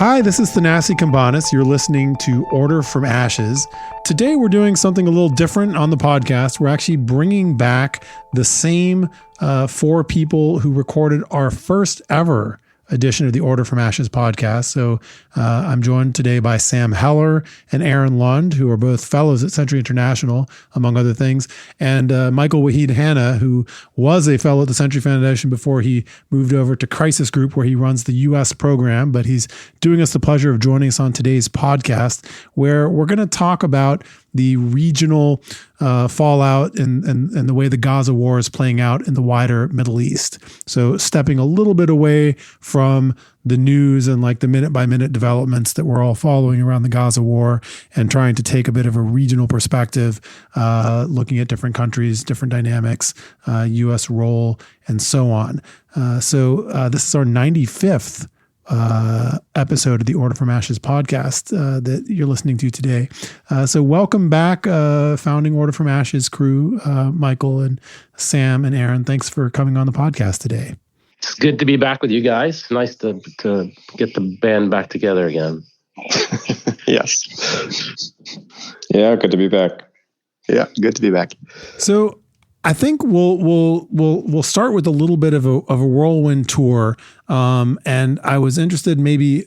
Hi, this is Thanasi Kambanis. You're listening to Order from Ashes. Today we're doing something a little different on the podcast. We're actually bringing back the same four people who recorded our first ever edition of the Order from Ashes podcast. So I'm joined today by Sam Heller and Aaron Lund, who are both fellows at Century International, among other things, and Michael Wahid Hanna, who was a fellow at the Century Foundation before he moved over to Crisis Group, where he runs the U.S. program. But he's doing us the pleasure of joining us on today's podcast, where we're going to talk about the regional fallout and the way the Gaza war is playing out in the wider Middle East. So stepping a little bit away from the news and like the minute by minute developments that we're all following around the Gaza war and trying to take a bit of a regional perspective, looking at different countries, different dynamics, U.S. role, and so on. So this is our 95th episode of the Order from Ashes podcast that you're listening to today. So welcome back, founding Order from Ashes crew, Michael and Sam and Aaron. Thanks for coming on the podcast today. It's good to be back with you guys. Nice to get the band back together again. Yes. Yeah, good to be back. Yeah, good to be back. So I think we'll start with a little bit of a whirlwind tour, and I was interested maybe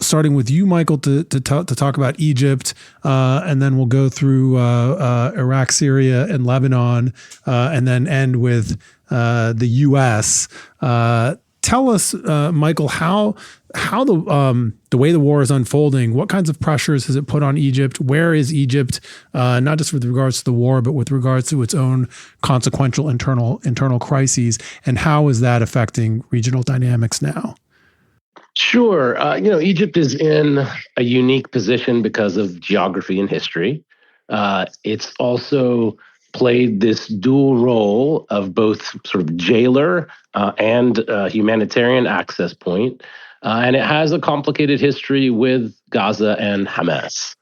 starting with you, Michael, to talk about Egypt, and then we'll go through Iraq, Syria, and Lebanon, and then end with the U.S. Tell us, Michael, how the way the war is unfolding, what kinds of pressures has it put on Egypt? Where is Egypt, not just with regards to the war, but with regards to its own consequential internal crises, and how is that affecting regional dynamics now? Sure. Egypt is in a unique position because of geography and history. It's also played this dual role of both sort of jailer and humanitarian access point. And it has a complicated history with Gaza and Hamas.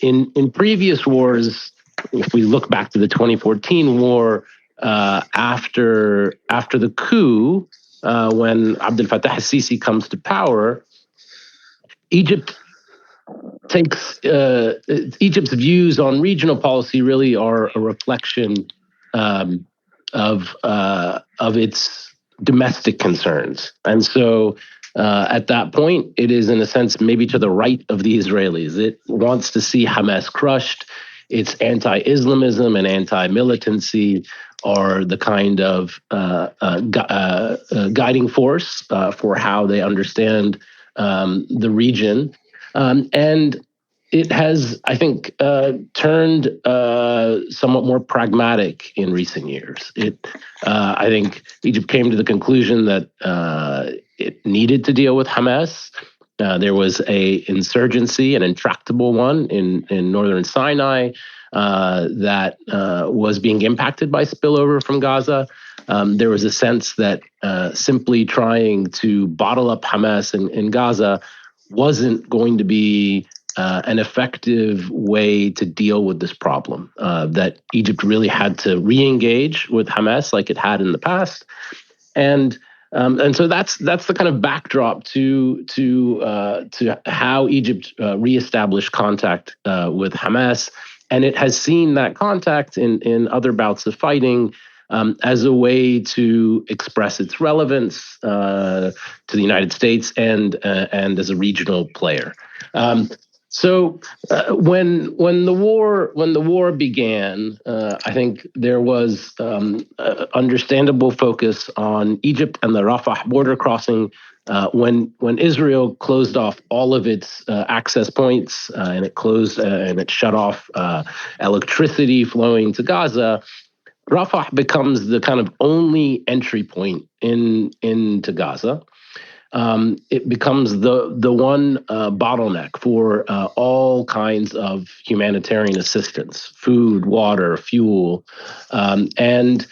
In previous wars, if we look back to the 2014 war, after the coup, when Abdel Fattah al-Sisi comes to power, Egypt's views on regional policy really are a reflection of its domestic concerns. And so at that point, it is in a sense maybe to the right of the Israelis. It wants to see Hamas crushed. Its anti-Islamism and anti-militancy are the kind of guiding force for how they understand the region. And it has, I think, turned somewhat more pragmatic in recent years. I think Egypt came to the conclusion that it needed to deal with Hamas. There was an insurgency, an intractable one in northern Sinai that was being impacted by spillover from Gaza. There was a sense that simply trying to bottle up Hamas in Gaza wasn't going to be an effective way to deal with this problem, that Egypt really had to re-engage with Hamas like it had in the past. And so that's the kind of backdrop to how Egypt reestablished contact with Hamas. And it has seen that contact in other bouts of fighting as a way to express its relevance to the United States and as a regional player. So when the war began, I think there was understandable focus on Egypt and the Rafah border crossing. When Israel closed off all of its access points and it shut off electricity flowing to Gaza, Rafah becomes the kind of only entry point into Gaza. It becomes the one bottleneck for all kinds of humanitarian assistance, food, water, fuel, and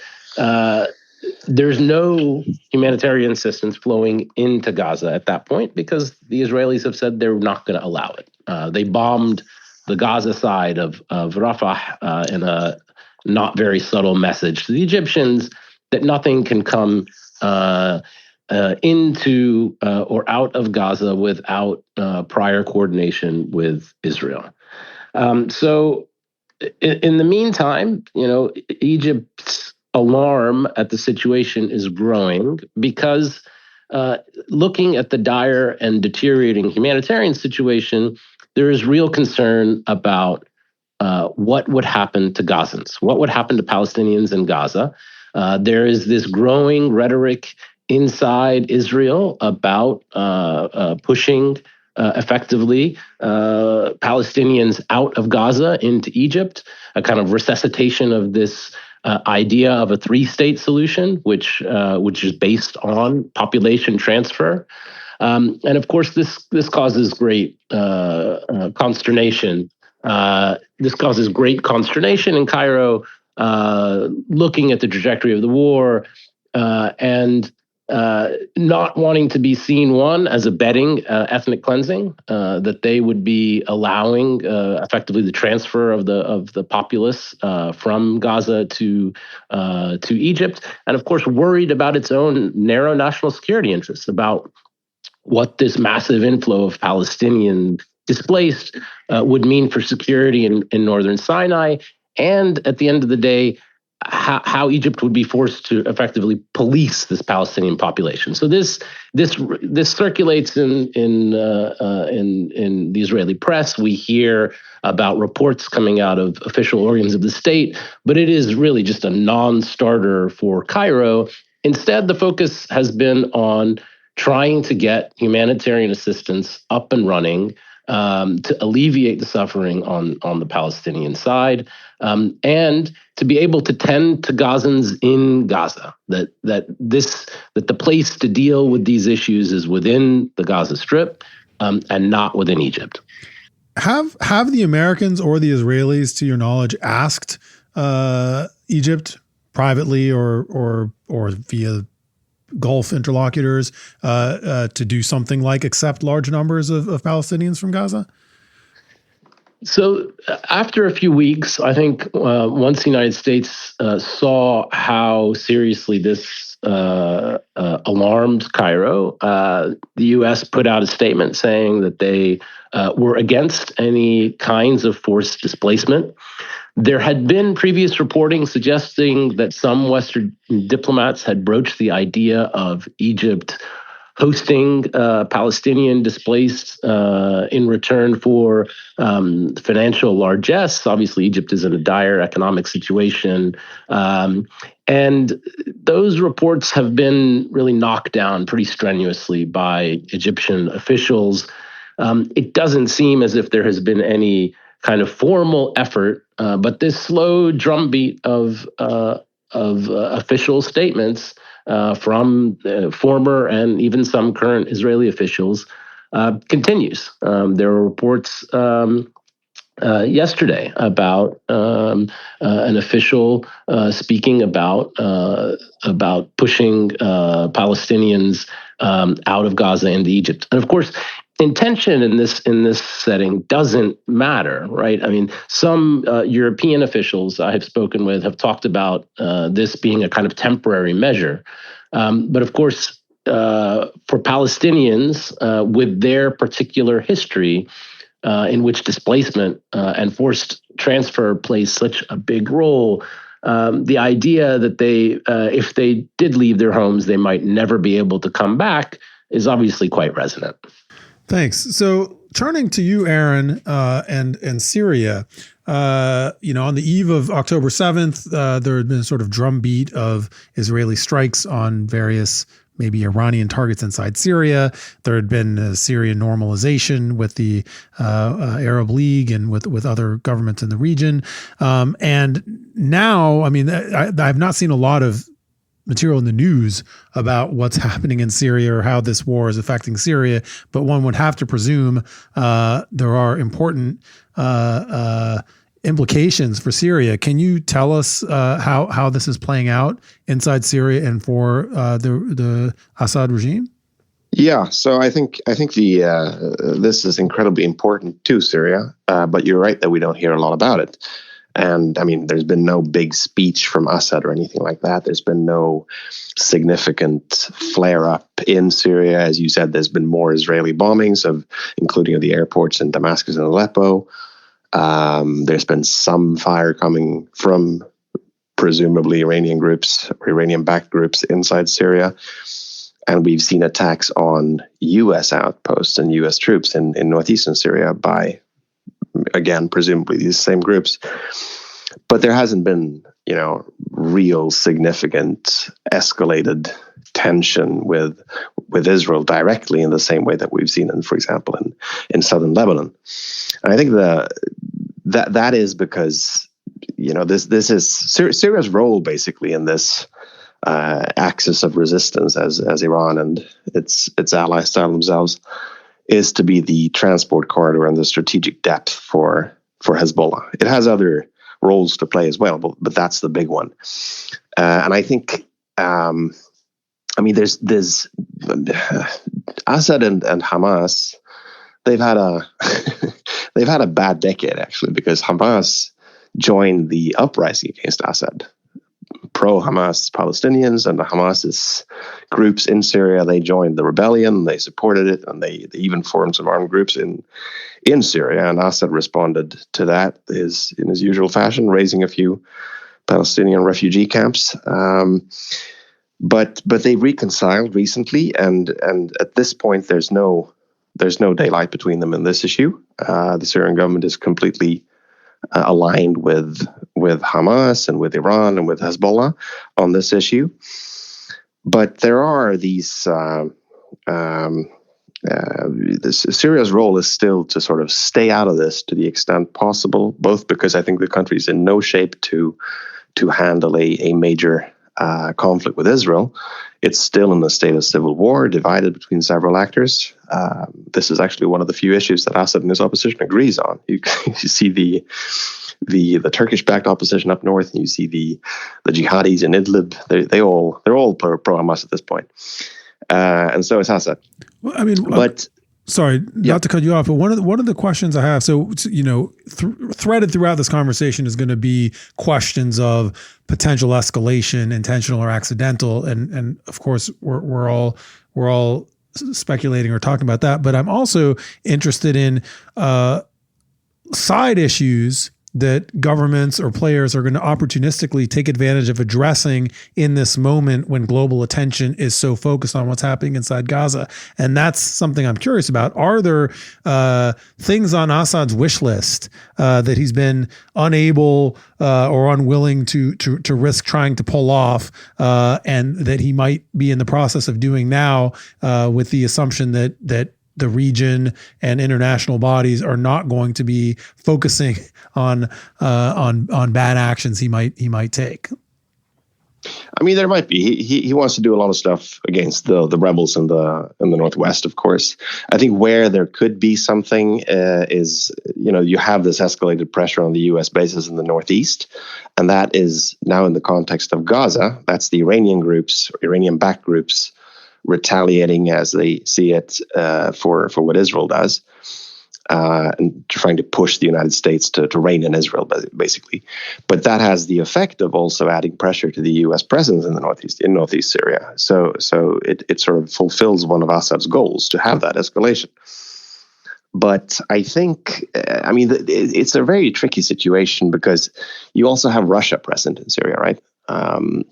there's no humanitarian assistance flowing into Gaza at that point because the Israelis have said they're not going to allow it. They bombed the Gaza side of Rafah in a not very subtle message to the Egyptians that nothing can come into or out of Gaza without prior coordination with Israel. So, in the meantime, Egypt's alarm at the situation is growing because looking at the dire and deteriorating humanitarian situation, there is real concern about what would happen to Gazans, what would happen to Palestinians in Gaza. There is this growing rhetoric inside Israel about pushing effectively Palestinians out of Gaza into Egypt, a kind of resuscitation of this idea of a three-state solution, which is based on population transfer. And of course, this causes great consternation. This causes great consternation in Cairo, looking at the trajectory of the war and not wanting to be seen, one, as abetting ethnic cleansing, that they would be allowing effectively the transfer of the populace from Gaza to Egypt, and of course worried about its own narrow national security interests, about what this massive inflow of Palestinian displaced would mean for security in northern Sinai, and at the end of the day, how Egypt would be forced to effectively police this Palestinian population. So this circulates in the Israeli press. We hear about reports coming out of official organs of the state, but it is really just a non-starter for Cairo. Instead, the focus has been on trying to get humanitarian assistance up and running to alleviate the suffering on the Palestinian side, and to be able to tend to Gazans in Gaza. That the place to deal with these issues is within the Gaza Strip, and not within Egypt. Have the Americans or the Israelis, to your knowledge, asked Egypt privately or via Gulf interlocutors to do something like accept large numbers of Palestinians from Gaza? So after a few weeks, I think once the United States saw how seriously this alarmed Cairo, the U.S. put out a statement saying that they were against any kinds of forced displacement. There had been previous reporting suggesting that some Western diplomats had broached the idea of Egypt hosting Palestinian displaced in return for financial largesse. Obviously, Egypt is in a dire economic situation. And those reports have been really knocked down pretty strenuously by Egyptian officials. It doesn't seem as if there has been any kind of formal effort, but this slow drumbeat of official statements from former and even some current Israeli officials continues. There were reports yesterday about an official speaking about pushing Palestinians out of Gaza into Egypt, and of course, intention in this setting doesn't matter, right? I mean, some European officials I have spoken with have talked about this being a kind of temporary measure, but of course, for Palestinians with their particular history, in which displacement and forced transfer plays such a big role, the idea that they, if they did leave their homes, they might never be able to come back is obviously quite resonant. Thanks. So turning to you, Aaron, and Syria, on the eve of October 7th, there had been a sort of drumbeat of Israeli strikes on various maybe Iranian targets inside Syria. There had been Syrian normalization with the Arab League and with other governments in the region. And now, I mean, I've not seen a lot of material in the news about what's happening in Syria or how this war is affecting Syria, but one would have to presume there are important implications for Syria. Can you tell us how this is playing out inside Syria and for the Assad regime? Yeah, so I think this is incredibly important to Syria, but you're right that we don't hear a lot about it. And I mean, there's been no big speech from Assad or anything like that. There's been no significant flare up in Syria. As you said, there's been more Israeli bombings including of the airports in Damascus and Aleppo. There's been some fire coming from presumably Iranian groups or Iranian-backed groups inside Syria. And we've seen attacks on U.S. outposts and U.S. troops in northeastern Syria by, again, presumably these same groups. But there hasn't been, real significant escalated tension with Israel directly in the same way that we've seen, for example, in southern Lebanon. And I think that is because, this is Syria's role basically in this axis of resistance as Iran and its allies style themselves is to be the transport corridor and the strategic depth for Hezbollah. It has other roles to play as well, but that's the big one. And I think, there's Assad and Hamas. They've had a bad decade actually, because Hamas joined the uprising against Assad. Pro-Hamas Palestinians and the Hamasist groups in Syria, they joined the rebellion, they supported it, and they even formed some armed groups in Syria. And Assad responded to that in his usual fashion, raising a few Palestinian refugee camps. But they reconciled recently, and at this point, there's no daylight between them in this issue. The Syrian government is completely aligned with Hamas and with Iran and with Hezbollah on this issue. But there are these, Syria's role is still to sort of stay out of this to the extent possible, both because I think the country is in no shape to handle a major conflict with Israel. It's still in a state of civil war, divided between several actors. This is actually one of the few issues that Assad and his opposition agrees on. You see the Turkish-backed opposition up north, and you see the jihadis in Idlib. They're all pro-Hamas at this point, and so is Assad. Well, I mean, but. Sorry, not to cut you off, but one of the questions I have, so threaded throughout this conversation is going to be questions of potential escalation, intentional or accidental, and of course we're all speculating or talking about that. But I'm also interested in side issues that governments or players are going to opportunistically take advantage of addressing in this moment when global attention is so focused on what's happening inside Gaza. And that's something I'm curious about. Are there things on Assad's wish list that he's been unable or unwilling to risk trying to pull off, and that he might be in the process of doing now, with the assumption that the region and international bodies are not going to be focusing on bad actions he might take? I mean, there might be. He wants to do a lot of stuff against the rebels in the northwest, of course. I think where there could be something is, you have this escalated pressure on the U.S. bases in the northeast, and that is now in the context of Gaza. That's the Iranian groups, Iranian-backed groups, retaliating as they see it for what Israel does, and trying to push the United States to rein in Israel, basically. But that has the effect of also adding pressure to the U.S. presence in the northeast Syria. So it sort of fulfills one of Assad's goals to have that escalation. But I think, it's a very tricky situation because you also have Russia present in Syria, right? And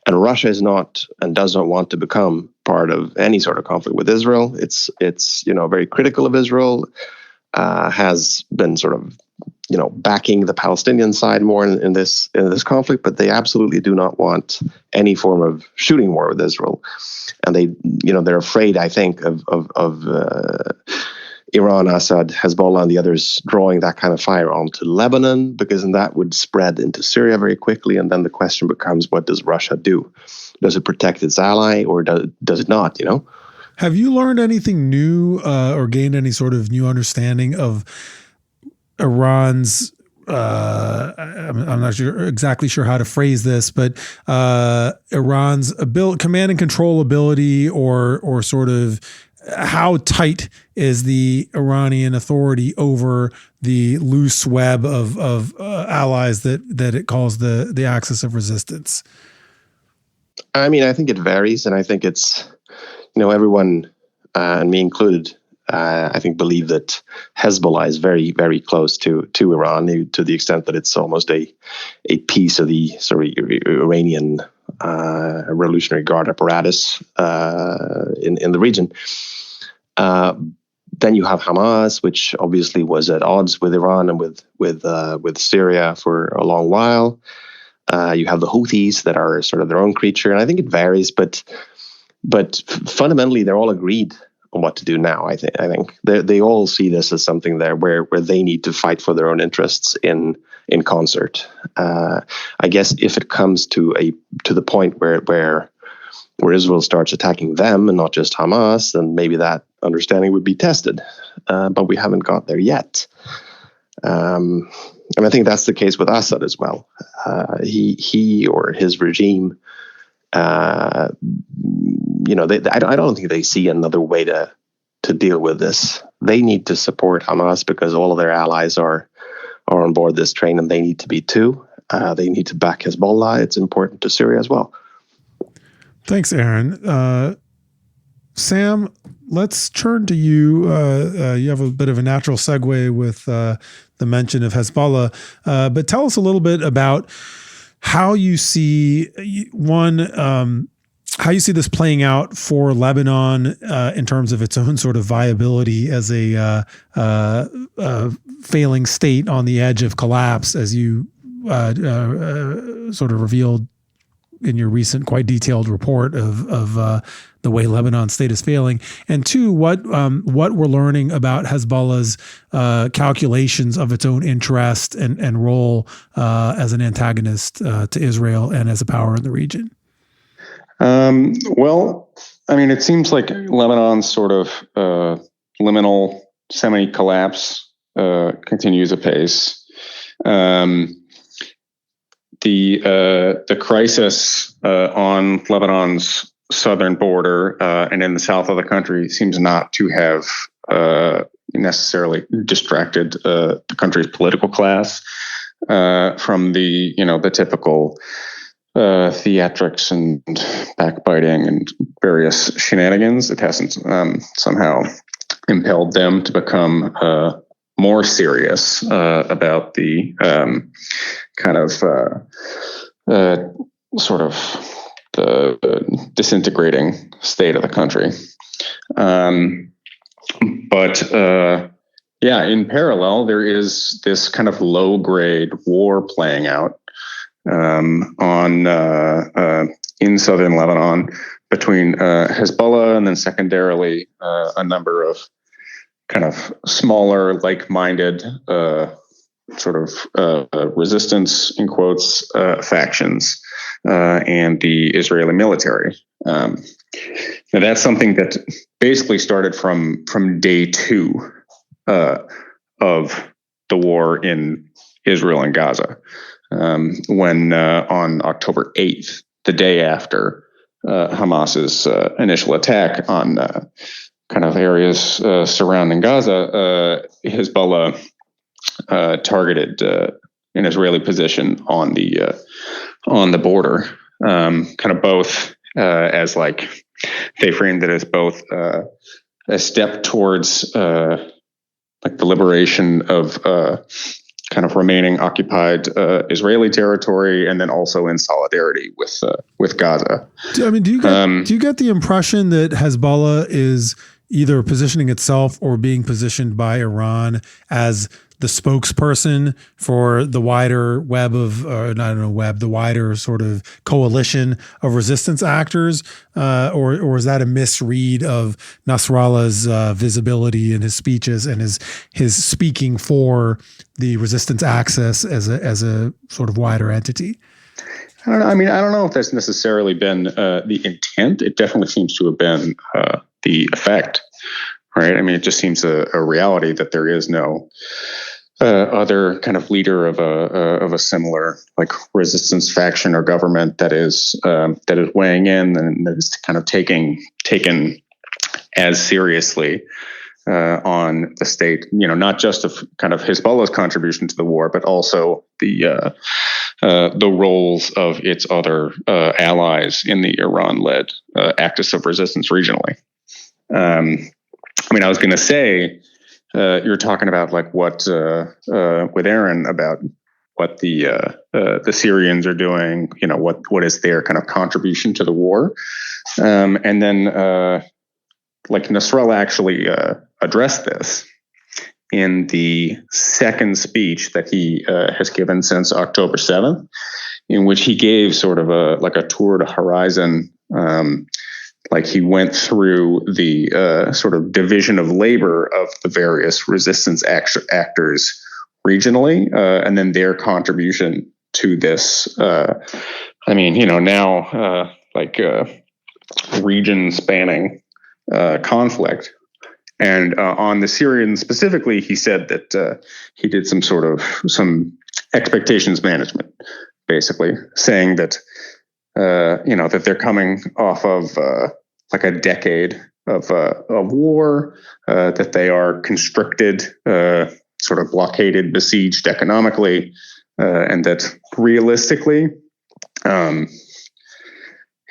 Russia is not and does not want to become part of any sort of conflict with Israel. It's very critical of Israel, has been sort of backing the Palestinian side more in this conflict, but they absolutely do not want any form of shooting war with Israel, and they're afraid, I think, of Iran, Assad, Hezbollah, and the others drawing that kind of fire onto Lebanon, because then that would spread into Syria very quickly. And then the question becomes, what does Russia do? Does it protect its ally, or does it not, Have you learned anything new or gained any sort of new understanding of Iran's, I'm not exactly sure how to phrase this, but Iran's command and control ability, or sort of how tight is the Iranian Authority over the loose web of allies that it calls the axis of resistance? I mean, I think it varies, and I think it's, everyone, and me included, I think believe that Hezbollah is very, very close to Iran, to the extent that it's almost a piece of the Iranian Revolutionary Guard apparatus in the region. Then you have Hamas, which obviously was at odds with Iran and with Syria for a long while. You have the Houthis that are sort of their own creature, and I think it varies, but fundamentally they're all agreed on what to do now. I think they all see this as something there where they need to fight for their own interests in concert. I guess if it comes to the point where Israel starts attacking them and not just Hamas, then maybe that understanding would be tested. But we haven't got there yet. And I think that's the case with Assad as well. He or his regime, I don't think they see another way to deal with this. They need to support Hamas because all of their allies are on board this train, and they need to be too. They need to back Hezbollah. It's important to Syria as well. Thanks, Aaron. Sam, let's turn to you. You have a bit of a natural segue with the mention of Hezbollah, but tell us a little bit about how you see how you see this playing out for Lebanon in terms of its own sort of viability as a failing state on the edge of collapse, as you sort of revealed in your recent quite detailed report of the way Lebanon's state is failing, and two, what we're learning about Hezbollah's calculations of its own interest and role as an antagonist to Israel and as a power in the region. Well, I mean, it seems like Lebanon's sort of liminal semi-collapse continues apace. The crisis on Lebanon's southern border and in the south of the country seems not to have necessarily distracted the country's political class from the typical theatrics and backbiting and various shenanigans. It hasn't somehow impelled them to become more serious about the sort of the disintegrating state of the country. In parallel, there is this kind of low-grade war playing out in southern Lebanon between Hezbollah and then secondarily a number of kind of smaller, like-minded resistance, in quotes, factions and the Israeli military. Now that's something that basically started from day two of the war in Israel and Gaza, when on October 8th, the day after Hamas's initial attack on kind of areas surrounding Gaza, Hezbollah targeted an Israeli position on the border, kind of both as like they framed it as both a step towards like the liberation of kind of remaining occupied Israeli territory, and then also in solidarity with Gaza. Do you get the impression that Hezbollah is either positioning itself or being positioned by Iran as the spokesperson for the wider web of, the wider sort of coalition of resistance actors, or is that a misread of Nasrallah's visibility in his speeches and his speaking for the resistance axis as a sort of wider entity? I don't know. I mean, I don't know if that's necessarily been the intent. It definitely seems to have been the effect, right? I mean, it just seems a reality that there is no other kind of leader of a similar like resistance faction or government that is weighing in and that is kind of taken as seriously on the state, not just of kind of Hezbollah's contribution to the war, but also the roles of its other allies in the Iran-led axis of resistance regionally. I was going to say, you're talking about like what with Aaron about what the Syrians are doing, what is their kind of contribution to the war, and then like Nasrallah actually addressed this in the second speech that he has given since October 7th, in which he gave sort of a tour de horizon. Like he went through the sort of division of labor of the various resistance actors regionally, and then their contribution to this. Now region spanning conflict. And on the Syrians specifically, he said that he did some expectations management, basically saying that that they're coming off of like a decade of war, that they are constricted, sort of blockaded, besieged economically, and that realistically,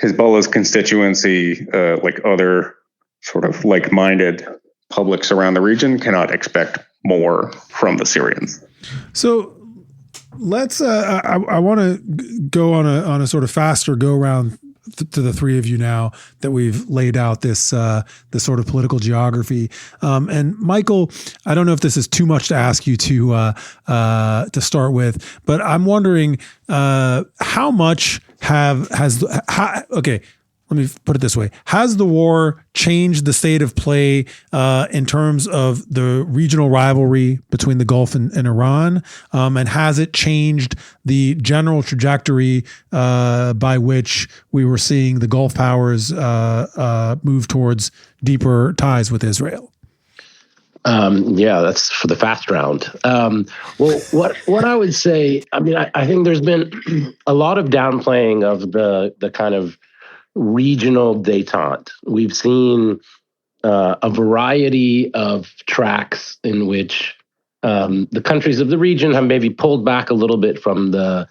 Hezbollah's constituency, like other sort of like-minded publics around the region, cannot expect more from the Syrians. So let's. I want to go on a sort of faster go around to the three of you now that we've laid out this sort of political geography. And Michael, I don't know if this is too much to ask you to start with, but I'm wondering how much let me put it this way. Has the war changed the state of play in terms of the regional rivalry between the Gulf and Iran? And has it changed the general trajectory by which we were seeing the Gulf powers move towards deeper ties with Israel? That's for the fast round. Well, what I would say, I think there's been a lot of downplaying of the kind of regional détente. We've seen a variety of tracks in which the countries of the region have maybe pulled back a little bit from the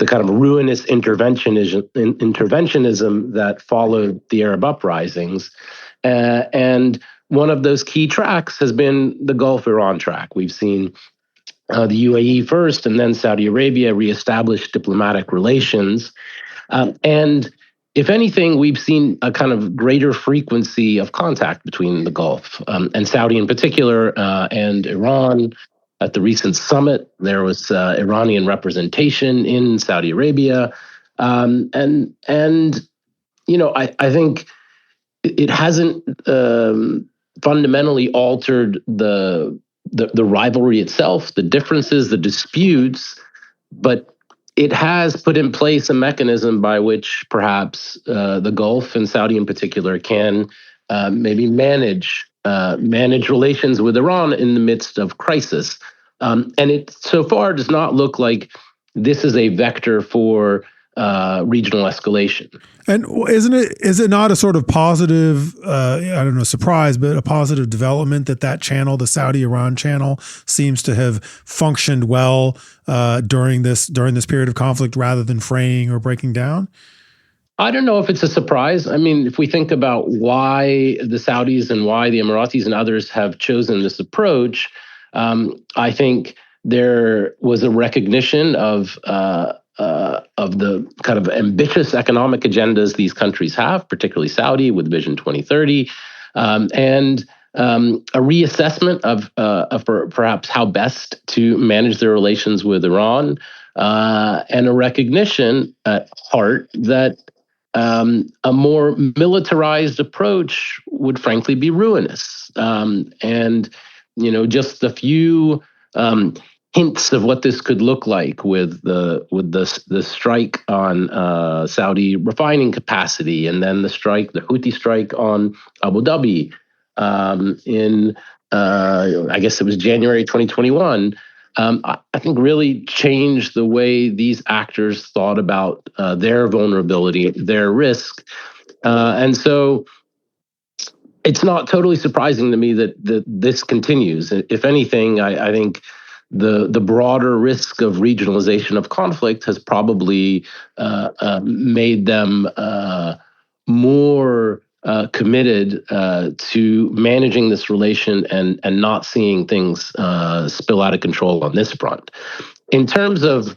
kind of ruinous interventionism that followed the Arab uprisings. And one of those key tracks has been the Gulf-Iran track. We've seen the UAE first and then Saudi Arabia reestablish diplomatic relations. And if anything, we've seen a kind of greater frequency of contact between the Gulf and Saudi in particular and Iran. At the recent summit, there was Iranian representation in Saudi Arabia. I think it hasn't fundamentally altered the rivalry itself, the differences, the disputes, but it has put in place a mechanism by which perhaps the Gulf and Saudi in particular can maybe manage relations with Iran in the midst of crisis. And it so far does not look like this is a vector for regional escalation. And is it not a sort of positive, surprise, but a positive development that channel, the Saudi-Iran channel, seems to have functioned well during this period of conflict rather than fraying or breaking down? I don't know if it's a surprise. If we think about why the Saudis and why the Emiratis and others have chosen this approach, I think there was a recognition of the kind of ambitious economic agendas these countries have, particularly Saudi with Vision 2030, and a reassessment of perhaps how best to manage their relations with Iran, and a recognition at heart that a more militarized approach would frankly be ruinous. Just a few hints of what this could look like with the strike on Saudi refining capacity, and then the Houthi strike on Abu Dhabi in I guess it was January 2021. I think really changed the way these actors thought about their vulnerability, their risk, and so it's not totally surprising to me that this continues. If anything, I think the broader risk of regionalization of conflict has probably made them more committed to managing this relation and not seeing things spill out of control on this front. In terms of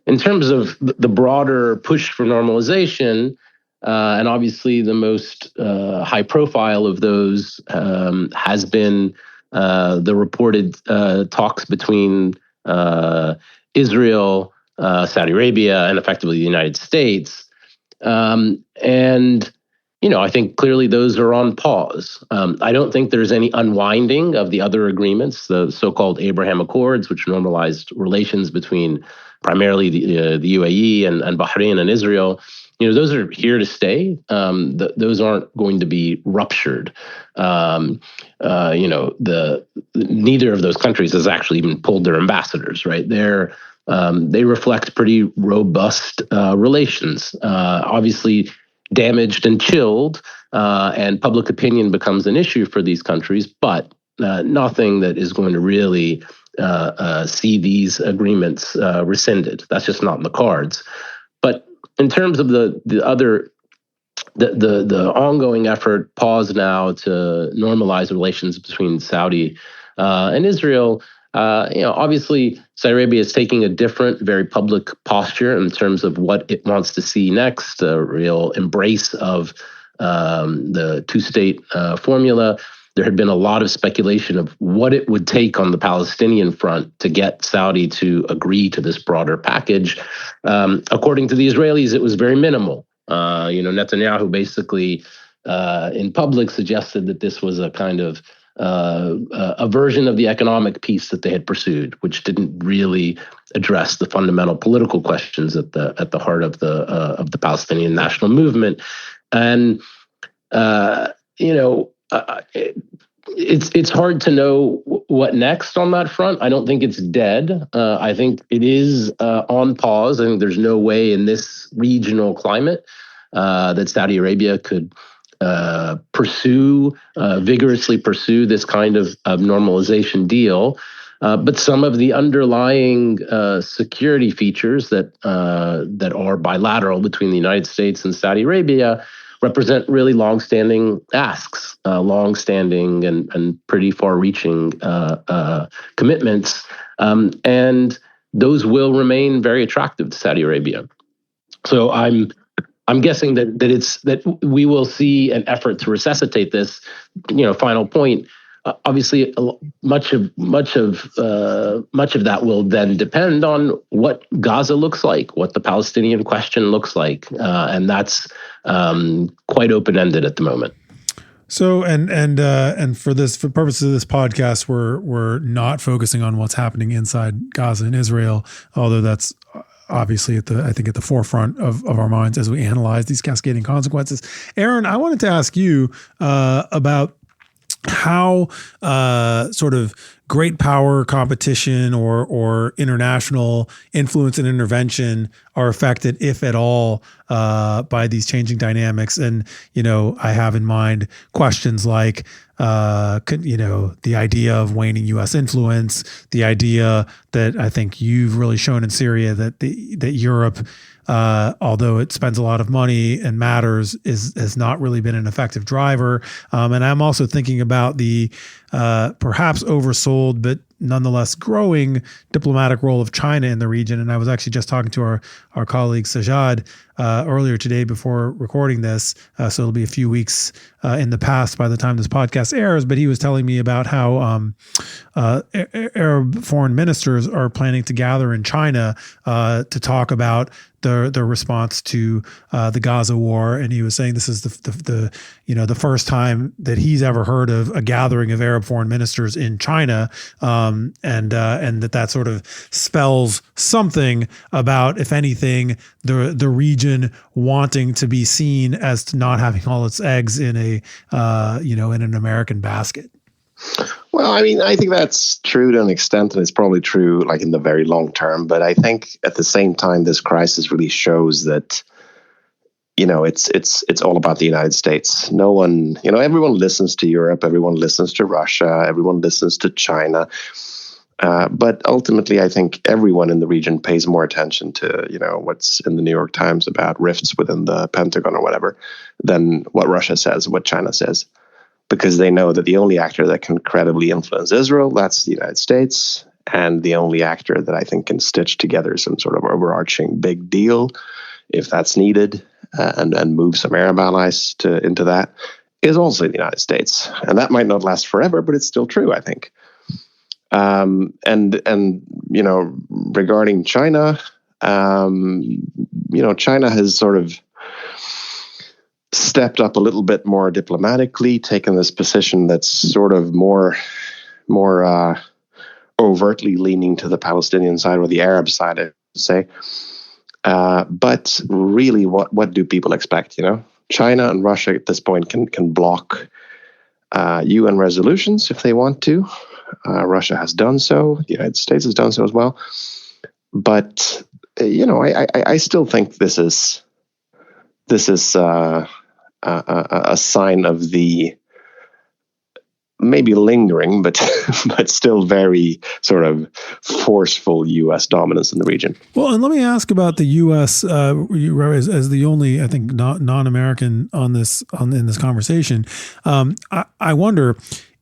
the broader push for normalization, and obviously the most high profile of those has been the reported talks between Israel, Saudi Arabia, and effectively the United States. And I think clearly those are on pause. I don't think there's any unwinding of the other agreements, the so-called Abraham Accords, which normalized relations between primarily the UAE and Bahrain and Israel. Those are here to stay. Those aren't going to be ruptured. Neither of those countries has actually even pulled their ambassadors. Right, they reflect pretty robust relations. Obviously, damaged and chilled, and public opinion becomes an issue for these countries, but nothing that is going to really see these agreements rescinded. That's just not in the cards. But in terms of the ongoing effort, pause now to normalize relations between Saudi and Israel. Obviously, Saudi Arabia is taking a different, very public posture in terms of what it wants to see next, a real embrace of the two-state formula. There had been a lot of speculation of what it would take on the Palestinian front to get Saudi to agree to this broader package. According to the Israelis, it was very minimal. Netanyahu basically in public suggested that this was a kind of a version of the economic peace that they had pursued, which didn't really address the fundamental political questions at the heart of the Palestinian national movement. And it's hard to know what next on that front. I don't think it's dead. I think it is on pause. I think there's no way in this regional climate that Saudi Arabia could vigorously pursue this kind of normalization deal. But some of the underlying security features that are bilateral between the United States and Saudi Arabia represent really longstanding asks, longstanding and pretty far-reaching commitments, and those will remain very attractive to Saudi Arabia. So I'm guessing that we will see an effort to resuscitate this. Final point. Obviously, much of that will then depend on what Gaza looks like, what the Palestinian question looks like, and that's quite open-ended at the moment. So, and for purposes of this podcast, we're not focusing on what's happening inside Gaza and Israel, although that's obviously at the forefront of our minds as we analyze these cascading consequences. Aaron, I wanted to ask you about how sort of great power competition or international influence and intervention are affected, if at all, by these changing dynamics. And, I have in mind questions like, the idea of waning U.S. influence, the idea that I think you've really shown in Syria that Europe, although it spends a lot of money and matters, has not really been an effective driver. And I'm also thinking about the perhaps oversold but nonetheless growing diplomatic role of China in the region. And I was actually just talking to our colleague Sajad earlier today before recording this. So it'll be a few weeks in the past by the time this podcast airs. But he was telling me about how Arab foreign ministers are planning to gather in China to talk about the response to the Gaza war. And he was saying this is the first time that he's ever heard of a gathering of Arab foreign ministers in China, and that sort of spells something about, if anything, the region wanting to be seen as not having all its eggs in in an American basket. Well, I think that's true to an extent, and it's probably true like in the very long term. But I think at the same time, this crisis really shows that it's all about the United States. No one, everyone listens to Europe, everyone listens to Russia, everyone listens to China. But ultimately, I think everyone in the region pays more attention to, what's in the New York Times about rifts within the Pentagon or whatever than what Russia says, what China says, because they know that the only actor that can credibly influence Israel, that's the United States. And the only actor that I think can stitch together some sort of overarching big deal, if that's needed, and move some Arab allies into that, is also the United States. And that might not last forever, but it's still true, I think. Regarding China, China has sort of stepped up a little bit more diplomatically, taken this position that's sort of more overtly leaning to the Palestinian side or the Arab side, I would say. But really, what do people expect? China and Russia at this point can block UN resolutions if they want to. Russia has done so. The United States has done so as well. But I still think this is a sign of the maybe lingering, but still very sort of forceful U.S. dominance in the region. Well, and let me ask about the U.S. As the only, I think, non-American in this conversation. I wonder,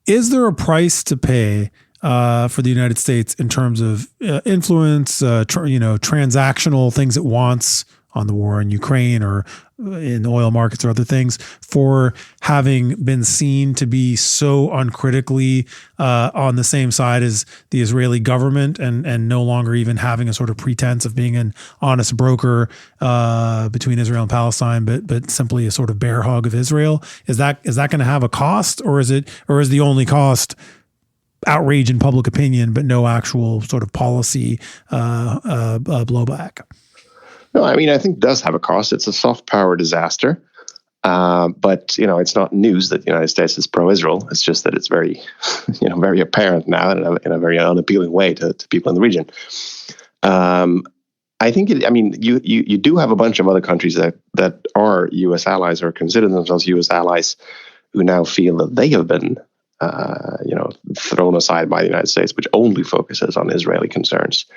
is there a price to pay for the United States in terms of influence, transactional things it wants on the war in Ukraine or in oil markets or other things, for having been seen to be so uncritically on the same side as the Israeli government and no longer even having a sort of pretense of being an honest broker between Israel and Palestine, but simply a sort of bear hug of Israel? Is that going to have a cost, or is the only cost outrage in public opinion, but no actual sort of policy blowback? No, I mean, I think it does have a cost. It's a soft power disaster. But, it's not news that the United States is pro-Israel. It's just that it's very, very apparent now in a very unappealing way to people in the region. I think, you do have a bunch of other countries that are U.S. allies or consider themselves U.S. allies who now feel that they have been, thrown aside by the United States, which only focuses on Israeli concerns.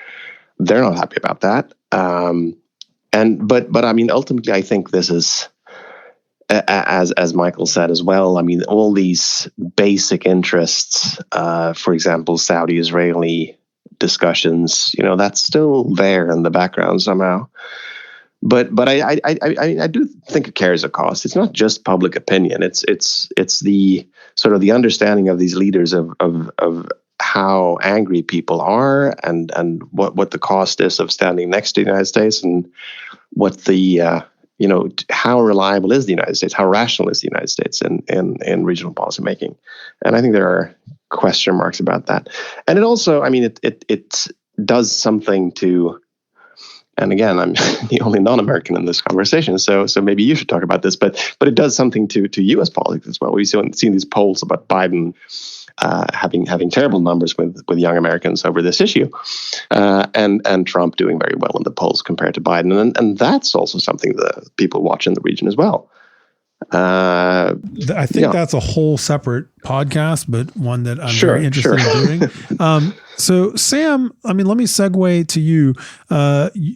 They're not happy about that. But I mean, ultimately, I think this is, as Michael said as well, I mean, all these basic interests, for example, Saudi-Israeli discussions, that's still there in the background somehow. But I do think it carries a cost. It's not just public opinion. It's the sort of the understanding of these leaders of how angry people are and what the cost is of standing next to the United States, and what the how reliable is the United States, how rational is the United States in regional policy making. And I think there are question marks about that. And it also, I mean, it does something to, and again, I'm the only non-American in this conversation, so maybe you should talk about this, but it does something to U.S. politics as well. We've seen these polls about Biden having terrible numbers with young Americans over this issue, and Trump doing very well in the polls compared to Biden, and that's also something that people watch in the region as well. I think that's a whole separate podcast, but one that I'm very interested in doing. So Sam, I mean, let me segue to you.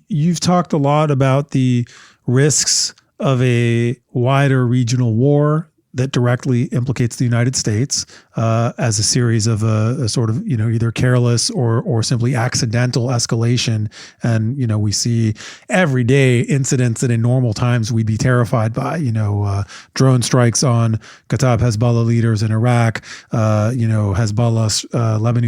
You've talked a lot about the risks of a wider regional war that directly implicates the United States as a series of a sort of, either careless or simply accidental escalation. And, we see every day incidents that in normal times we'd be terrified by, drone strikes on Kataib Hezbollah leaders in Iraq, Lebanese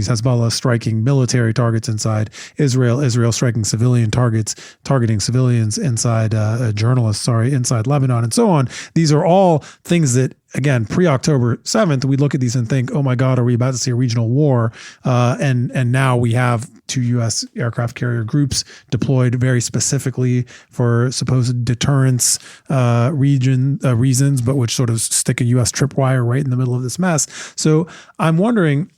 Hezbollah striking military targets inside Israel striking targeting civilians inside inside Lebanon, and so on. These are all things that, again, pre-October 7th, we look at these and think, oh my God, are we about to see a regional war? And now we have 2 U.S. aircraft carrier groups deployed very specifically for supposed deterrence reasons, but which sort of stick a U.S. tripwire right in the middle of this mess. So I'm wondering,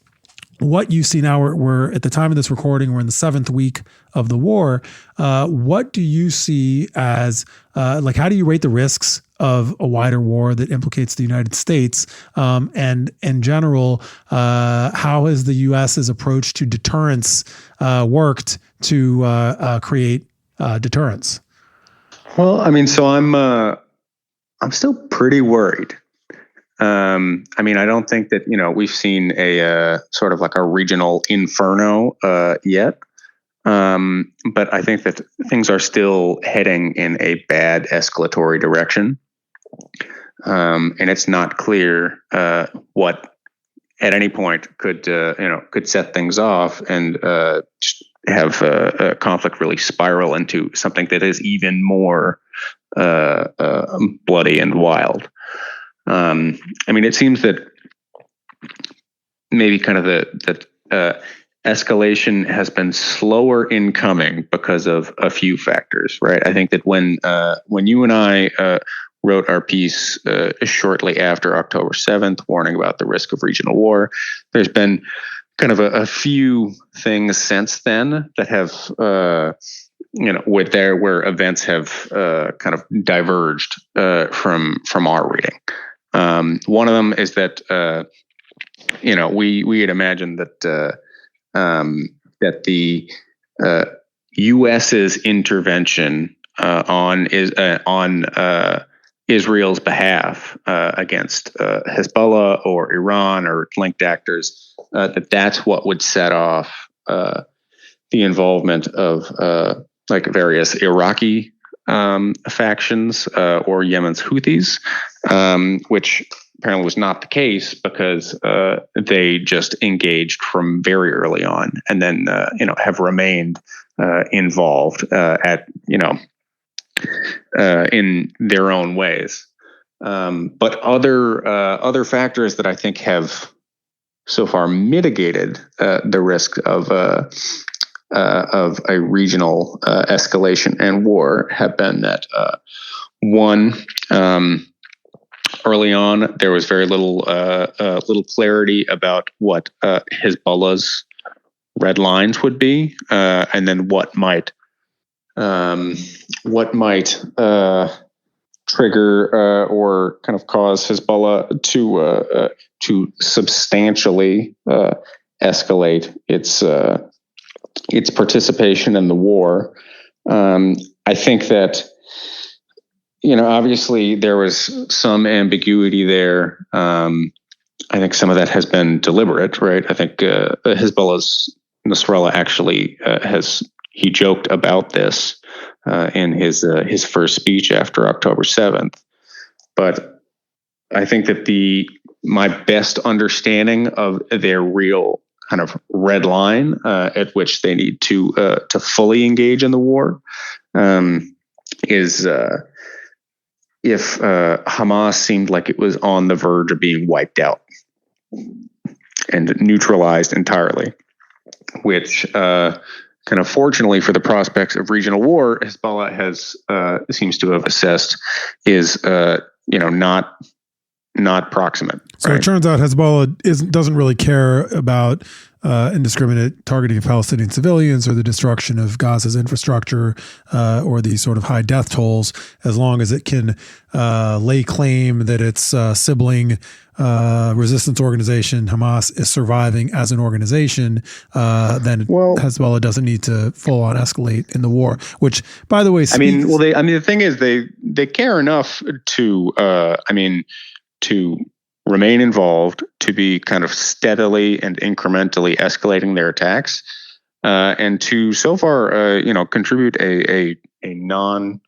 what you see now, we're at the time of this recording, we're in the 7th week of the war. What do you see as, how do you rate the risks of a wider war that implicates the United States? And in general, how has the U.S.'s approach to deterrence worked to create deterrence? Well, I mean, so I'm still pretty worried. I mean, I don't think that, we've seen a sort of like a regional inferno yet. But I think that things are still heading in a bad escalatory direction. And it's not clear what at any point could set things off and have a conflict really spiral into something that is even more bloody and wild. I mean, it seems that maybe kind of the escalation has been slower in coming because of a few factors, right? I think that when you and I wrote our piece shortly after October 7th, warning about the risk of regional war, there's been kind of a few things since then that have where events have kind of diverged from our reading. One of them is that we had imagined that that the U.S.'s intervention on Israel's behalf against Hezbollah or Iran or linked actors, that's what would set off the involvement of various Iraqi factions or Yemen's Houthis, which apparently was not the case because they just engaged from very early on and then have remained involved in their own ways. But other factors that I think have so far mitigated the risk of a regional escalation and war have been that one, early on there was very little clarity about what Hezbollah's red lines would be, and then what might trigger or kind of cause Hezbollah to substantially escalate its participation in the war. I think that, obviously there was some ambiguity there. I think some of that has been deliberate, right? I think Hezbollah's Nasrallah actually he joked about this in his first speech after October 7th. But I think that my best understanding of their real kind of red line at which they need to fully engage in the war is if Hamas seemed like it was on the verge of being wiped out and neutralized entirely, which kind of fortunately for the prospects of regional war, Hezbollah seems to have assessed is not proximate. So right? It turns out Hezbollah doesn't really care about indiscriminate targeting of Palestinian civilians or the destruction of Gaza's infrastructure or the sort of high death tolls, as long as it can lay claim that its sibling resistance organization, Hamas, is surviving as an organization, then Hezbollah doesn't need to full on escalate in the war, which, by the way, the thing is they care enough to remain involved, to be kind of steadily and incrementally escalating their attacks, and to so far, contribute a not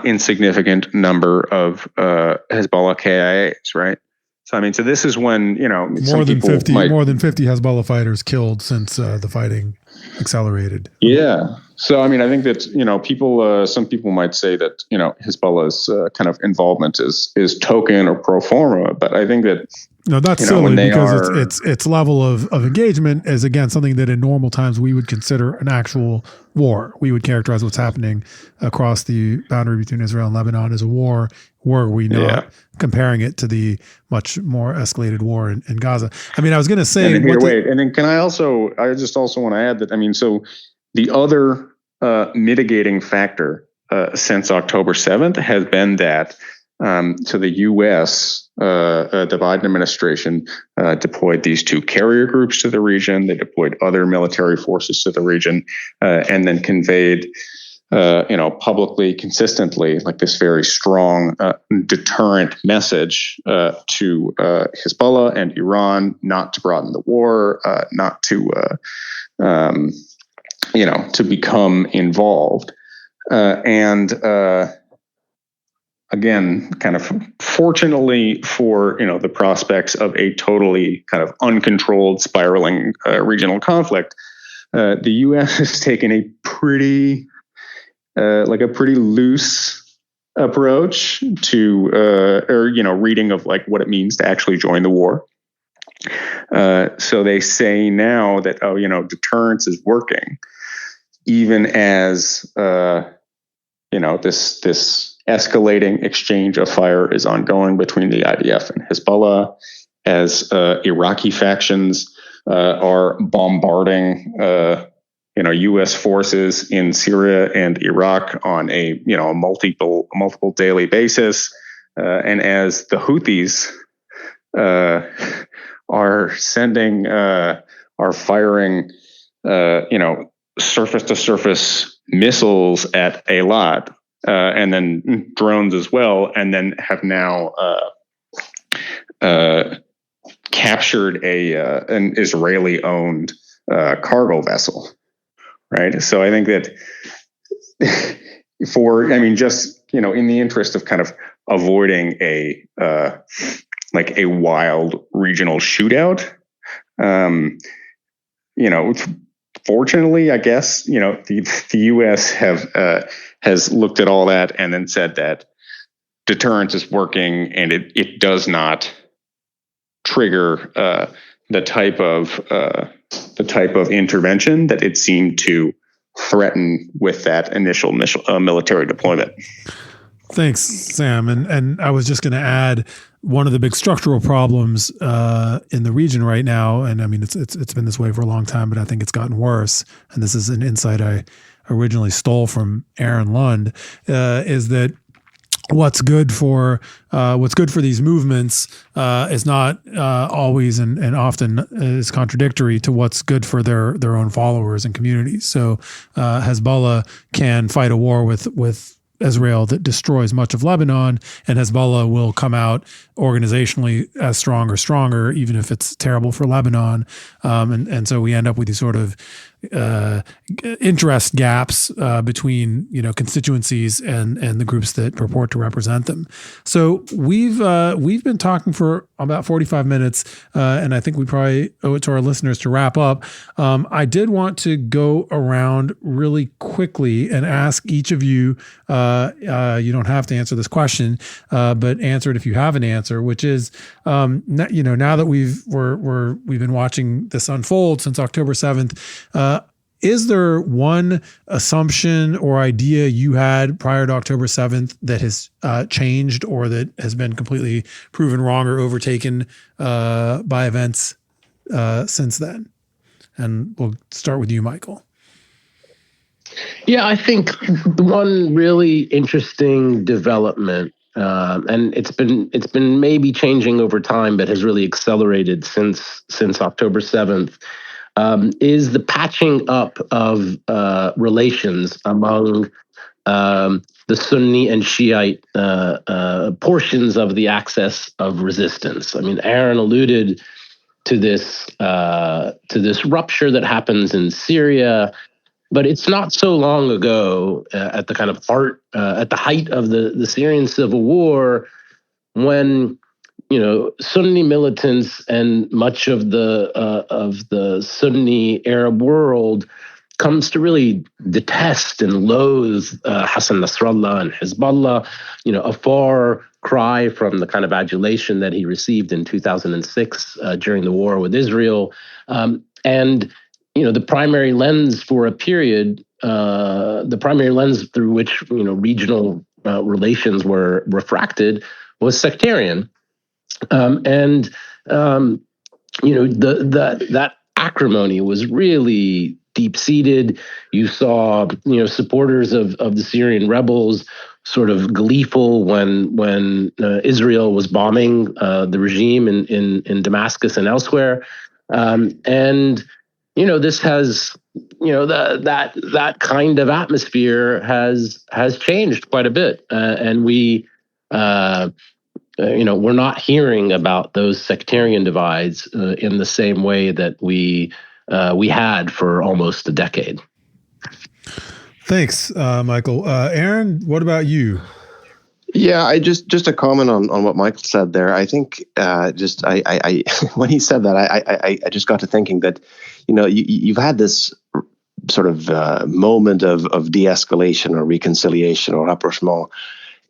insignificant number of Hezbollah KIAs, right? So so this is when more than 50 Hezbollah fighters killed since the fighting accelerated. Yeah. So, I mean, I think that, people, some people might say that, Hezbollah's kind of involvement is token or pro forma, but I think that, no, that's silly because its level of engagement is, again, something that in normal times we would consider an actual war. We would characterize what's happening across the boundary between Israel and Lebanon as a war. Were we not comparing it to the much more escalated war in Gaza? I mean, I was going to say, and then I just also want to add that, I mean, so the other mitigating factor since October 7th has been that so the U.S., the Biden administration deployed these two carrier groups to the region. They deployed other military forces to the region, and then conveyed, publicly, consistently, like this very strong deterrent message to Hezbollah and Iran not to broaden the war, not to, to become involved, and. Again, kind of fortunately for the prospects of a totally kind of uncontrolled spiraling regional conflict, the U.S. has taken a pretty loose approach to reading of like what it means to actually join the war. So they say now that deterrence is working, even as this escalating exchange of fire is ongoing between the IDF and Hezbollah, as Iraqi factions are bombarding U.S. forces in Syria and Iraq on a multiple daily basis, and as the Houthis are firing surface to surface missiles at Eilat. And then drones as well, and then have now captured an Israeli-owned cargo vessel, right? So I think that in the interest of kind of avoiding a wild regional shootout, fortunately, I guess, the U.S. has looked at all that and then said that deterrence is working, and it does not trigger the type of intervention that it seemed to threaten with that initial military deployment. Thanks, Sam. And I was just going to add one of the big structural problems in the region right now, and I mean it's been this way for a long time, but I think it's gotten worse. And this is an insight I originally stole from Aaron Lund, is that what's good for these movements is not always and often is contradictory to what's good for their own followers and communities. So Hezbollah can fight a war with Israel that destroys much of Lebanon, and Hezbollah will come out organizationally as strong or stronger, even if it's terrible for Lebanon. And so we end up with these sort of interest gaps between constituencies and the groups that purport to represent them. So we've been talking for about 45 minutes, and I think we probably owe it to our listeners to wrap up. I did want to go around really quickly and ask each of you. You don't have to answer this question, but answer it if you have an answer. Which is, now that we've been watching this unfold since October 7th. Is there one assumption or idea you had prior to October 7th that has changed or that has been completely proven wrong or overtaken by events since then? And we'll start with you, Michael. Yeah, I think the one really interesting development, and it's been maybe changing over time, but has really accelerated since October 7th. Is the patching up of relations among the Sunni and Shiite portions of the axis of resistance. I mean, Aaron alluded to this rupture that happens in Syria, but it's not so long ago at the height of the Syrian civil war when Sunni militants and much of the Sunni Arab world comes to really detest and loathe Hassan Nasrallah and Hezbollah, a far cry from the kind of adulation that he received in 2006 during the war with Israel. And the primary lens for a period, the primary lens through which regional relations were refracted was sectarian. That acrimony was really deep-seated. You saw, supporters of the Syrian rebels sort of gleeful when Israel was bombing the regime in Damascus and elsewhere. This has, that kind of atmosphere has changed quite a bit, and we. We're not hearing about those sectarian divides in the same way that we had for almost a decade. Thanks, Michael. Aaron, what about you? Yeah, I just a comment on what Michael said there. I think I when he said that, I just got to thinking that you've had this sort of moment of de-escalation or reconciliation or rapprochement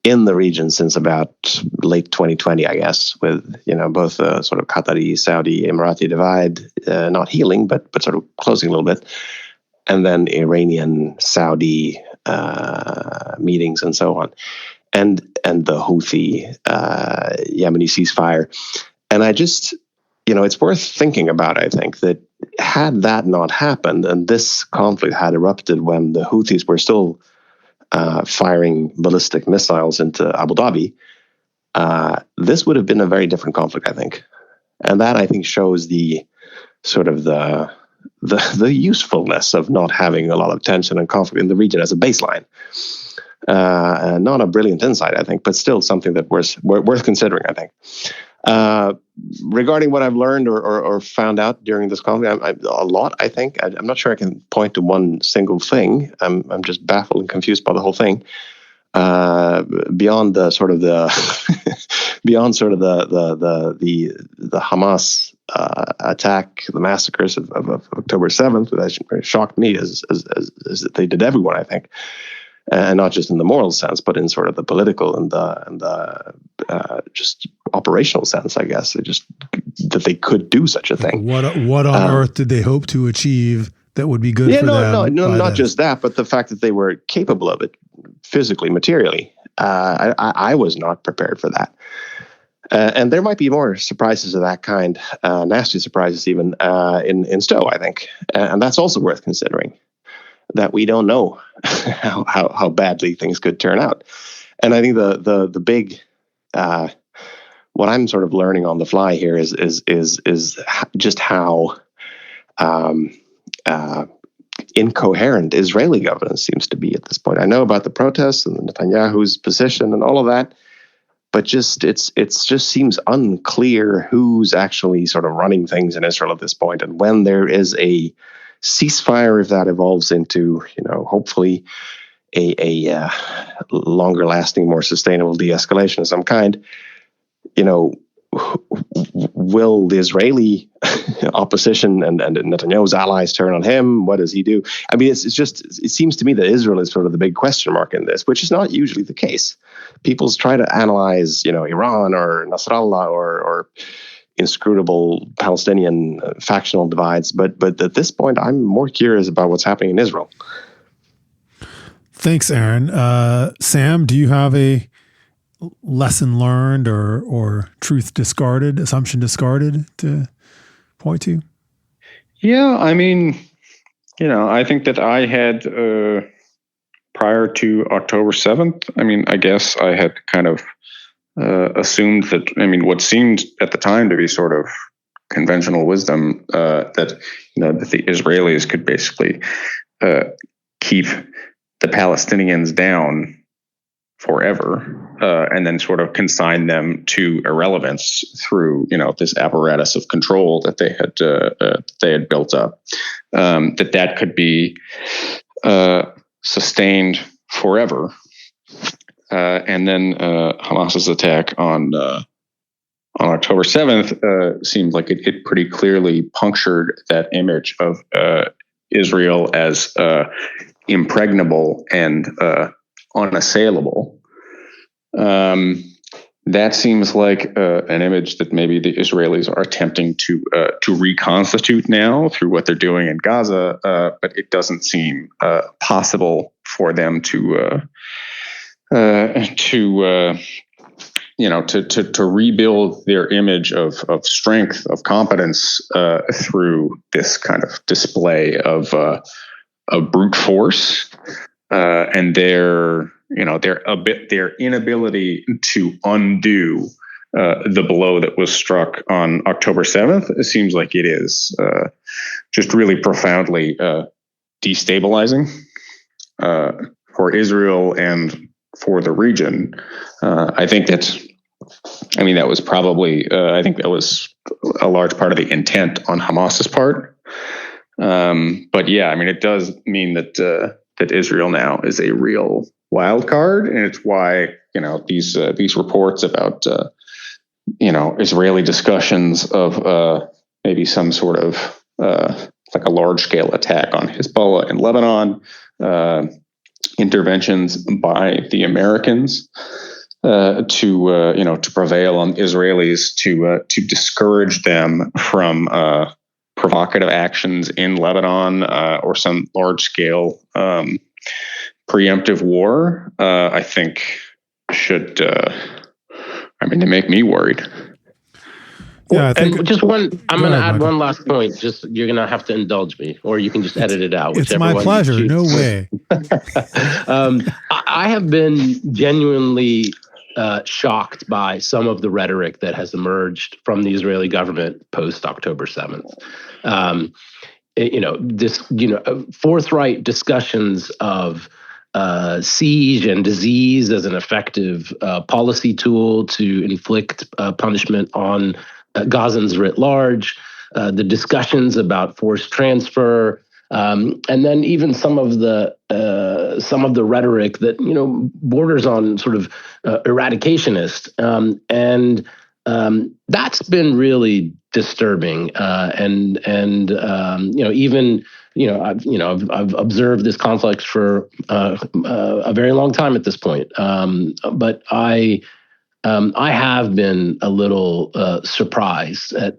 in the region since about late 2020, I guess, with both sort of Qatari, Saudi, Emirati divide not healing, but sort of closing a little bit, and then Iranian, Saudi meetings and so on, and the Houthi Yemeni ceasefire. And I just, it's worth thinking about. I think that had that not happened and this conflict had erupted when the Houthis were still firing ballistic missiles into Abu Dhabi, this would have been a very different conflict, I think. And that, I think, shows the sort of the usefulness of not having a lot of tension and conflict in the region as a baseline. Not a brilliant insight, I think, but still something that worth considering, I think. Regarding what I've learned or found out during this conflict, a lot, I think. I'm not sure I can point to one single thing. I'm just baffled and confused by the whole thing. Beyond the sort of the Hamas attack, the massacres of October 7th, that shocked me as they did everyone, I think. And not just in the moral sense, but in sort of the political and the just operational sense, I guess. That they could do such a thing. What on earth did they hope to achieve that would be good for them? No, not just that, but the fact that they were capable of it physically, materially. I was not prepared for that. And there might be more surprises of that kind, nasty surprises even, in Stowe, I think. And that's also worth considering. That we don't know how badly things could turn out. And I think the big what I'm sort of learning on the fly here is just how incoherent Israeli governance seems to be at this point. I know about the protests and Netanyahu's position and all of that, but it just seems unclear who's actually sort of running things in Israel at this point. And when there is a ceasefire, if that evolves into, hopefully a longer lasting, more sustainable de-escalation of some kind, will the Israeli opposition and Netanyahu's allies turn on him? What does he do? I mean, it seems to me that Israel is sort of the big question mark in this, which is not usually the case. People try to analyze, Iran or Nasrallah or inscrutable Palestinian factional divides, but at this point, I'm more curious about what's happening in Israel. Thanks, Aaron. Sam, do you have a lesson learned or truth discarded, assumption discarded to point to? Yeah, I mean, I think that I had prior to October 7th, I guess I had kind of assumed that, what seemed at the time to be sort of conventional wisdom, that that the Israelis could basically keep the Palestinians down forever, and then sort of consign them to irrelevance through this apparatus of control that they had built up. That could be sustained forever. And then Hamas's attack on on October 7th seemed like it pretty clearly punctured that image of Israel as impregnable and unassailable. That seems like an image that maybe the Israelis are attempting to reconstitute now through what they're doing in Gaza, but it doesn't seem possible for them to rebuild their image of strength, of competence through this kind of display of brute force and their inability to undo the blow that was struck on October 7th. It seems like it is just really profoundly destabilizing for Israel and for the region. I think that was probably, I think that was a large part of the intent on Hamas's part. But yeah, I mean, it does mean that Israel now is a real wild card, and it's why these reports about Israeli discussions of maybe some sort of like a large scale attack on Hezbollah in Lebanon, interventions by the Americans to prevail on Israelis to discourage them from provocative actions in Lebanon or some large scale preemptive war, I think should, they make me worried. Yeah, I think and just one. I'm going to add one last point. Just you're going to have to indulge me, or you can just edit it out. It's my pleasure. No way. I have been genuinely shocked by some of the rhetoric that has emerged from the Israeli government post October 7th. Forthright discussions of siege and disease as an effective policy tool to inflict punishment on Gazans writ large, the discussions about forced transfer, and then even some of the rhetoric that borders on sort of eradicationist, and that's been really disturbing. I've observed this conflict for a very long time at this point, but I have been a little surprised at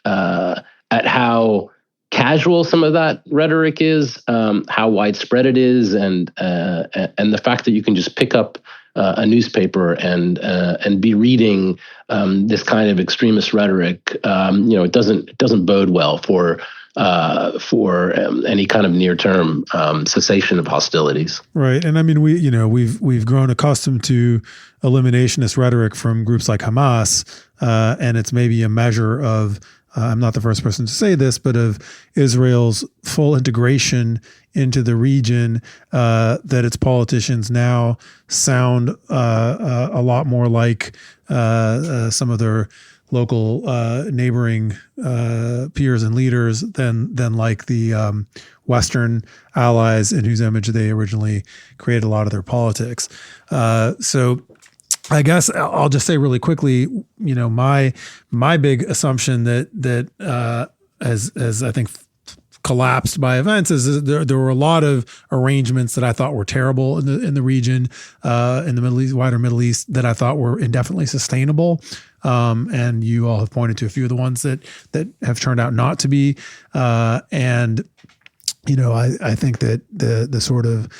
how casual some of that rhetoric is, how widespread it is, and the fact that you can just pick up a newspaper and be reading this kind of extremist rhetoric. It doesn't bode well for any kind of near-term cessation of hostilities. Right, and I mean we've grown accustomed to eliminationist rhetoric from groups like Hamas, and it's maybe a measure of. I'm not the first person to say this, but of Israel's full integration into the region, that its politicians now sound a lot more like some of their local neighboring peers and leaders than like the Western allies in whose image they originally created a lot of their politics. So I guess I'll just say really quickly, my big assumption that as I think collapsed by events is there were a lot of arrangements that I thought were terrible in the region, in the Middle East, wider Middle East, that I thought were indefinitely sustainable. And you all have pointed to a few of the ones that have turned out not to be. I think that the sort of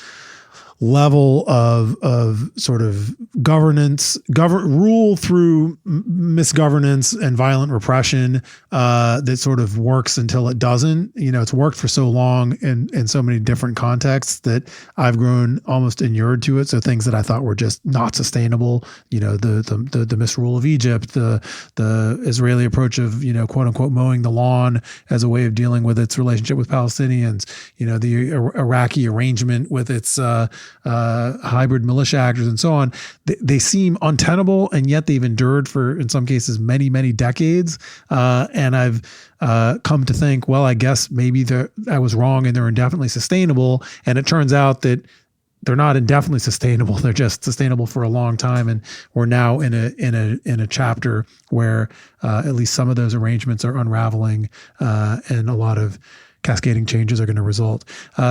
level of sort of rule through misgovernance and violent repression that sort of works until it doesn't. It's worked for so long in so many different contexts that I've grown almost inured to it. So things that I thought were just not sustainable, the misrule of Egypt, the Israeli approach of quote unquote mowing the lawn as a way of dealing with its relationship with Palestinians, the Iraqi arrangement with its hybrid militia actors and so on. They seem untenable, and yet they've endured for, in some cases, many, many decades. And I've come to think, well, I guess maybe I was wrong and they're indefinitely sustainable. And it turns out that they're not indefinitely sustainable. They're just sustainable for a long time. And we're now in a chapter where at least some of those arrangements are unraveling, and a lot of cascading changes are going to result.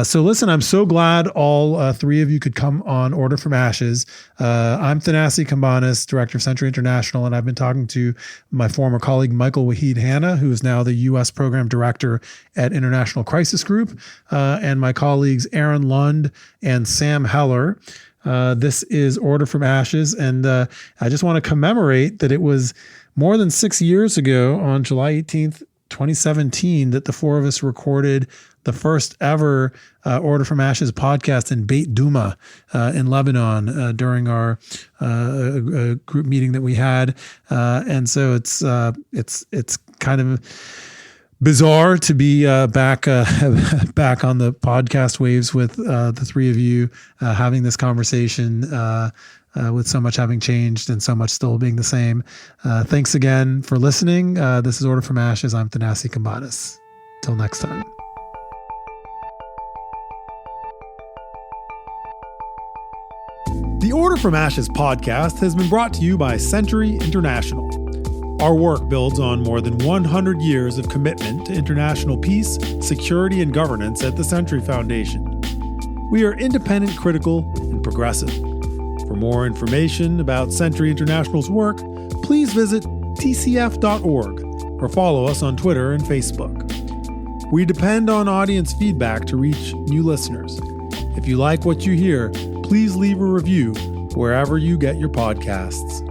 So listen, I'm so glad all three of you could come on Order from Ashes. I'm Thanasi Kambanis, Director of Century International, and I've been talking to my former colleague, Michael Wahid Hanna, who is now the U.S. Program Director at International Crisis Group, and my colleagues, Aaron Lund and Sam Heller. This is Order from Ashes, and I just want to commemorate that it was more than 6 years ago on July 18th, 2017, that the four of us recorded the first ever Order from Ashes podcast in Beit Duma in Lebanon during our group meeting that we had, and so it's kind of bizarre to be back on the podcast waves with the three of you having this conversation. With so much having changed and so much still being the same. Thanks again for listening. This is Order from Ashes. I'm Thanasi Kambanis. Till next time. The Order from Ashes podcast has been brought to you by Century International. Our work builds on more than 100 years of commitment to international peace, security, and governance at the Century Foundation. We are independent, critical, and progressive. For more information about Century International's work, please visit tcf.org or follow us on Twitter and Facebook. We depend on audience feedback to reach new listeners. If you like what you hear, please leave a review wherever you get your podcasts.